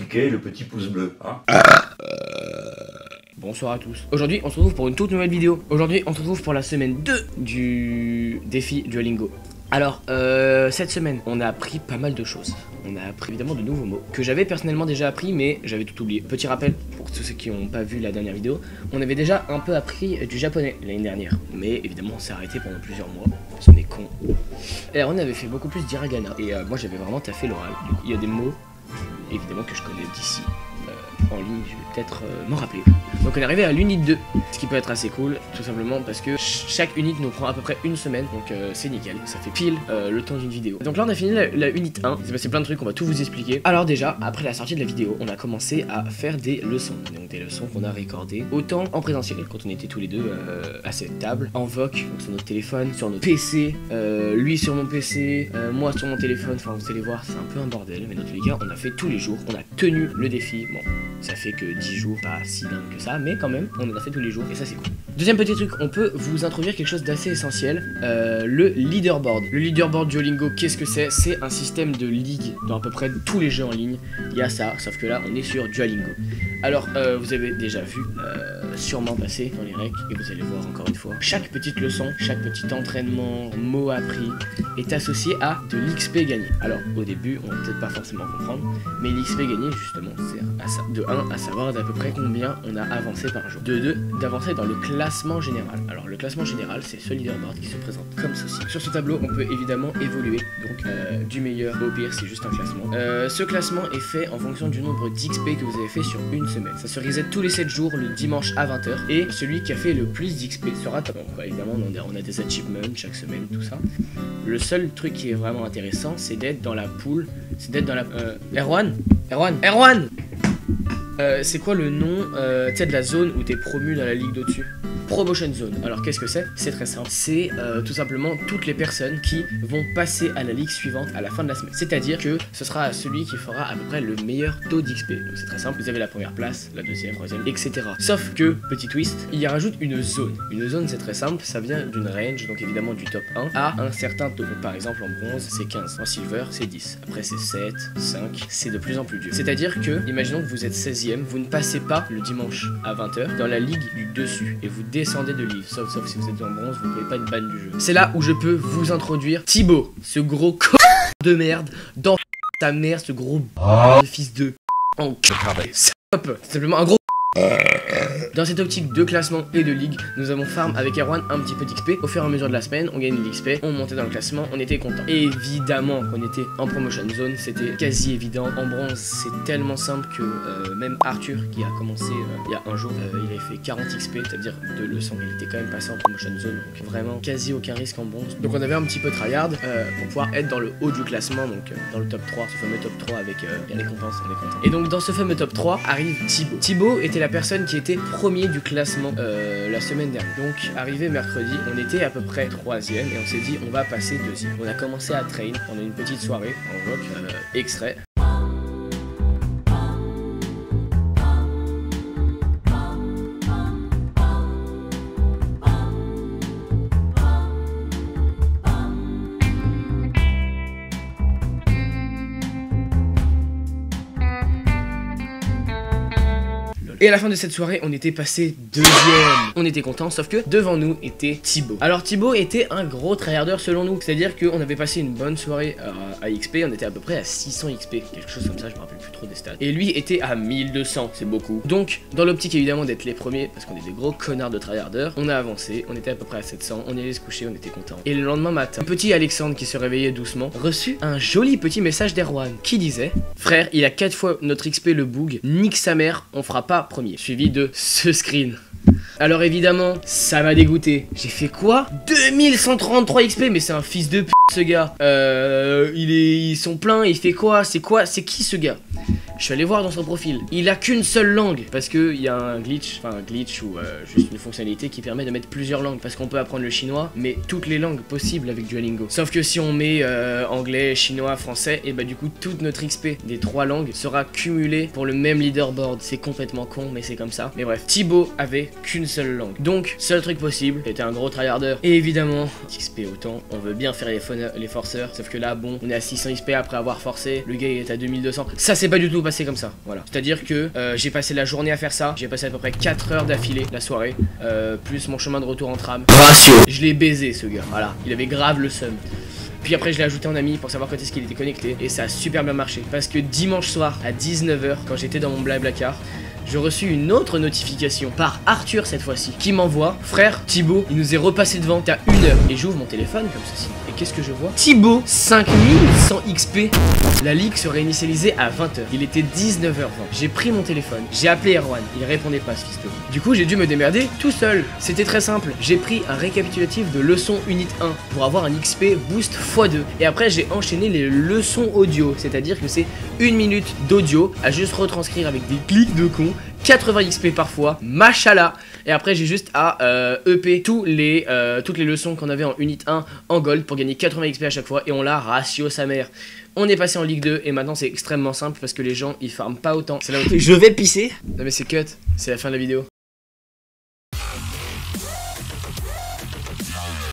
cliquer le petit pouce bleu, hein. Bonsoir à tous. Aujourd'hui, on se retrouve pour une toute nouvelle vidéo. Aujourd'hui, on se retrouve pour la semaine 2 du défi Duolingo. Alors, cette semaine, on a appris pas mal de choses. On a appris évidemment de nouveaux mots que j'avais personnellement déjà appris, mais j'avais tout oublié. Petit rappel pour tous ceux qui n'ont pas vu la dernière vidéo, on avait déjà un peu appris du japonais l'année dernière, mais évidemment, on s'est arrêté pendant plusieurs mois parce qu'on est con. Et on avait fait beaucoup plus d'hiragana et moi, j'avais vraiment taffé l'oral. Il y a des mots évidemment que je connais d'ici. En ligne, je vais peut-être m'en rappeler. Donc on est arrivé à l'unité 2, ce qui peut être assez cool, tout simplement parce que chaque unité nous prend à peu près une semaine, donc c'est nickel, ça fait pile le temps d'une vidéo. Donc là on a fini la unité 1, il s'est passé plein de trucs, on va tout vous expliquer. Alors déjà, après la sortie de la vidéo, on a commencé à faire des leçons, donc des leçons qu'on a recordées, autant en présentiel, quand on était tous les deux à cette table, en voc, donc sur notre téléphone, sur notre PC, lui sur mon PC, moi sur mon téléphone, enfin vous allez voir, c'est un peu un bordel, mais dans tous les cas, on a fait tous les jours, on a tenu le défi, bon. Ça fait que 10 jours, pas si dingue que ça, mais quand même, on en a fait tous les jours et ça c'est cool. Deuxième petit truc, on peut vous introduire quelque chose d'assez essentiel, le leaderboard. Le leaderboard Duolingo, qu'est-ce que c'est? C'est un système de ligue dans à peu près tous les jeux en ligne. Il y a ça, sauf que là, on est sur Duolingo. Alors, vous avez déjà vu, sûrement passer dans les recs, et vous allez voir encore une fois. Chaque petite leçon, chaque petit entraînement, mot appris, est associé à de l'XP gagné. Alors, au début, on va peut-être pas forcément comprendre, mais l'XP gagné, justement, c'est à ça. De 1, à savoir d'à peu près combien on a avancé par jour. De 2, d'avancer dans le classement général. Alors, le classement général, c'est ce leaderboard qui se présente comme ceci. Sur ce tableau, on peut évidemment évoluer, donc du meilleur au pire, c'est juste un classement. Ce classement est fait en fonction du nombre d'XP que vous avez fait sur une semaine. Ça se reset tous les 7 jours, le dimanche à 20 h, et celui qui a fait le plus d'XP sera top. Donc, évidemment, on a des achievements chaque semaine, tout ça. Le seul truc qui est vraiment intéressant, c'est d'être dans la pool, c'est d'être dans la... Erwan, c'est quoi le nom tu sais, de la zone où t'es promu dans la ligue d'au-dessus? Promotion Zone. Alors qu'est-ce que c'est? C'est très simple. C'est tout simplement toutes les personnes qui vont passer à la ligue suivante à la fin de la semaine. C'est-à-dire que ce sera celui qui fera à peu près le meilleur taux d'XP. Donc c'est très simple. Vous avez la première place, la deuxième, troisième, etc. Sauf que, petit twist, il y rajoute une zone. Une zone, c'est très simple. Ça vient d'une range, donc évidemment du top 1 à un certain taux. Donc, par exemple, en bronze, c'est 15. En silver, c'est 10. Après, c'est 7, 5. C'est de plus en plus dur. C'est-à-dire que, imaginons que vous êtes 16e, vous ne passez pas le dimanche à 20 h dans la ligue du dessus et vous descendez de livre, sauf si vous êtes en bronze, vous pouvez pas être ban du jeu. C'est là où je peux vous introduire Thibaut, ce gros de merde, dans ta mère, ce gros fils de en c'est simplement un gros. Dans cette optique de classement et de ligue, nous avons farm avec Erwan un petit peu d'XP. Au fur et à mesure de la semaine, on gagne de l'XP, on montait dans le classement, on était content. Évidemment qu'on était en promotion zone, c'était quasi évident. En bronze, c'est tellement simple que même Arthur, qui a commencé il y a un jour, il avait fait 40 XP, c'est-à-dire de leçons. Il était quand même passé en promotion zone, donc vraiment quasi aucun risque en bronze. Donc on avait un petit peu tryhard pour pouvoir être dans le haut du classement, donc dans le top 3, ce fameux top 3 avec les récompenses, on est content. Et donc dans ce fameux top 3 arrive Thibaut. Thibaut était la personne qui était premier du classement la semaine dernière. Donc arrivé mercredi, on était à peu près 3e et on s'est dit on va passer 2e. On a commencé à train pendant une petite soirée en voc, extrait. Et à la fin de cette soirée, on était passé 2e. On était content, sauf que devant nous était Thibaut. Alors Thibaut était un gros tryharder selon nous. C'est-à-dire qu'on avait passé une bonne soirée à XP. On était à peu près à 600 XP, quelque chose comme ça, je me rappelle plus trop des stats. Et lui était à 1200, c'est beaucoup. Donc, dans l'optique évidemment d'être les premiers, parce qu'on est des gros connards de tryharders, on a avancé, on était à peu près à 700, on est allé se coucher, on était content. Et le lendemain matin, petit Alexandre qui se réveillait doucement, reçut un joli petit message d'Erwan qui disait: frère, il a 4 fois notre XP le boug, nique sa mère, on fera pas premier. Suivi de ce screen. Alors évidemment, ça m'a dégoûté. J'ai fait quoi? 2133 XP, mais c'est un fils de p*** ce gars. Ils sont pleins, il fait quoi? C'est qui ce gars? Je suis allé voir dans son profil. Il a qu'une seule langue. Parce qu'il y a un glitch, ou juste une fonctionnalité qui permet de mettre plusieurs langues. Parce qu'on peut apprendre le chinois, mais toutes les langues possibles avec Duolingo. Sauf que si on met anglais, chinois, français, et bah du coup toute notre XP des 3 langues sera cumulée pour le même leaderboard. C'est complètement con, mais c'est comme ça. Mais bref, Thibaut avait qu'une seule langue. Donc, seul truc possible, c'était un gros tryharder. Et évidemment, XP autant, on veut bien faire les forceurs, sauf que là, bon, on est à 600 XP après avoir forcé, le gars il est à 2200. Ça s'est pas du tout passé comme ça, voilà. C'est-à-dire que j'ai passé la journée à faire ça, j'ai passé à peu près 4 heures d'affilée la soirée, plus mon chemin de retour en tram. Ratio. Je l'ai baisé ce gars, voilà, il avait grave le seum. Puis après je l'ai ajouté en ami pour savoir quand est-ce qu'il était connecté, et ça a super bien marché. Parce que dimanche soir à 19 h, quand j'étais dans mon Blablacar, j'ai reçu une autre notification par Arthur cette fois-ci qui m'envoie: frère, Thibaut, il nous est repassé devant, t'as 1 heure. Et j'ouvre mon téléphone comme ceci. Et qu'est-ce que je vois? Thibaut, 5100 XP. La ligue serait initialisée à 20 h. Il était 19 h 20. J'ai pris mon téléphone, j'ai appelé Erwan, il répondait pas ce fils de ouf. Du coup, j'ai dû me démerder tout seul. C'était très simple. J'ai pris un récapitulatif de leçon unit 1 pour avoir un XP boost x2. Et après, j'ai enchaîné les leçons audio, c'est-à-dire que c'est 1 minute d'audio à juste retranscrire avec des clics de con. 80 XP parfois, machallah. Et après j'ai juste à EP toutes les leçons qu'on avait en unit 1 en gold pour gagner 80 XP à chaque fois. Et on l'a ratio sa mère. On est passé en Ligue 2 et maintenant c'est extrêmement simple parce que les gens ils farment pas autant. C'est là où je vais pisser. Non mais c'est cut, c'est la fin de la vidéo.